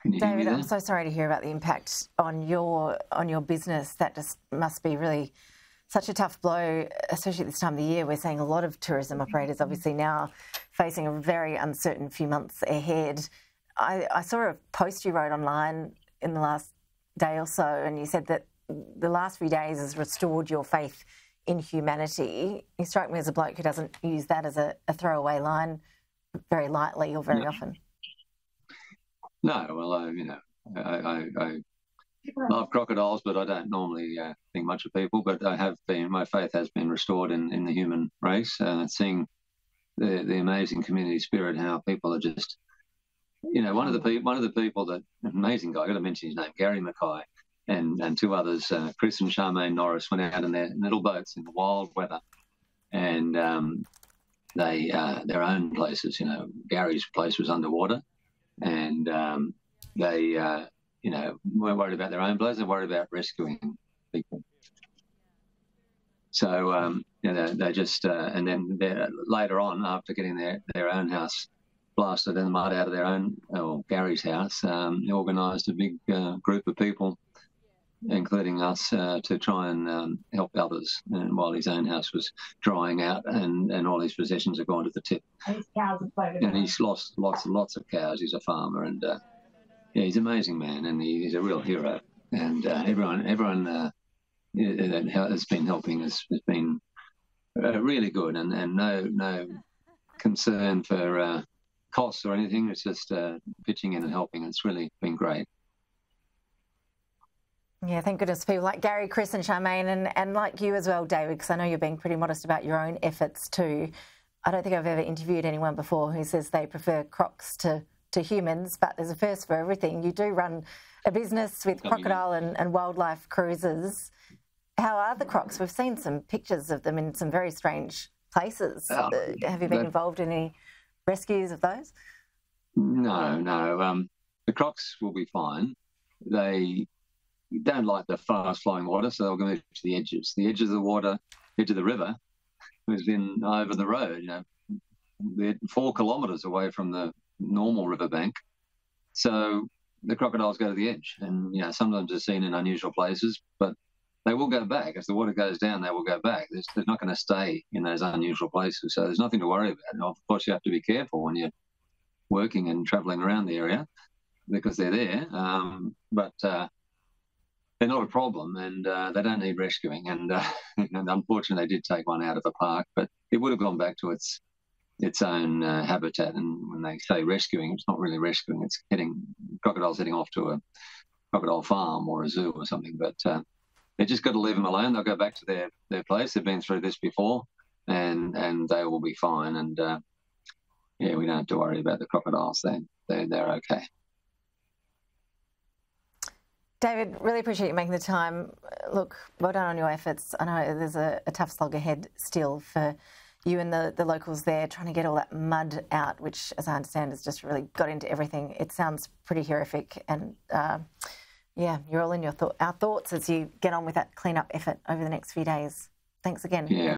Can you hear me David, there? I'm so sorry to hear about the impact on your business. That just must be really such a tough blow, especially at this time of the year. We're seeing a lot of tourism operators obviously now facing a very uncertain few months ahead. I saw a post you wrote online in the last day or so, and you said that the last few days has restored your faith in humanity. You strike me as a bloke who doesn't use that as a throwaway line very lightly or very often. No, well, I love crocodiles, but I don't normally think much of people. But my faith has been restored in the human race. Seeing the amazing community spirit, how people are just, one of the people that amazing guy. I got to mention his name, Gary Mackay, and two others, Chris and Charmaine Norris, went out in their little boats in the wild weather, and they their own places. Gary's place was underwater, and they weren't worried about their own place. They're worried about rescuing people. So they just and then later on, after getting their own house blasted in the mud out of their own, or Gary's house, organised a big group of people, including us, to try and help others. And while his own house was drying out, and all his possessions had gone to the tip. And his cows are floated. And he's lost lots of cows. He's a farmer, and he's an amazing man, and he's a real hero. And everyone that has been helping has been really good, and no concern for costs or anything. It's just pitching in and helping. It's really been great. Yeah, thank goodness people like Gary, Chris and Charmaine, and like you as well, David, because I know you're being pretty modest about your own efforts too. I don't think I've ever interviewed anyone before who says they prefer crocs to humans, but there's a first for everything. You do run a business with crocodile and wildlife cruises. How are the crocs? We've seen some pictures of them in some very strange places. Have you been involved in any rescues of those? No. The crocs will be fine. They don't like the fast-flowing water, so they'll go to the edges. The edge of the water, edge of the river, is in over the road. They're 4 kilometres away from the normal riverbank, so the crocodiles go to the edge. And sometimes they're seen in unusual places, but they will go back. As the water goes down, they will go back. They're not going to stay in those unusual places, so there's nothing to worry about. And of course, you have to be careful when you're working and travelling around the area because they're there, but they're not a problem, and they don't need rescuing. And unfortunately, they did take one out of a park, but it would have gone back to its own habitat. And when they say rescuing, it's not really rescuing. It's crocodiles heading off to a crocodile farm or a zoo or something. But they just got to leave them alone. They'll go back to their place. They've been through this before, and they will be fine. And we don't have to worry about the crocodiles. They're okay. David, really appreciate you making the time. Look, well done on your efforts. I know there's a tough slog ahead still for you and the locals there, trying to get all that mud out, which, as I understand, has just really got into everything. It sounds pretty horrific, and you're all in our thoughts as you get on with that clean-up effort over the next few days. Thanks again. Yeah.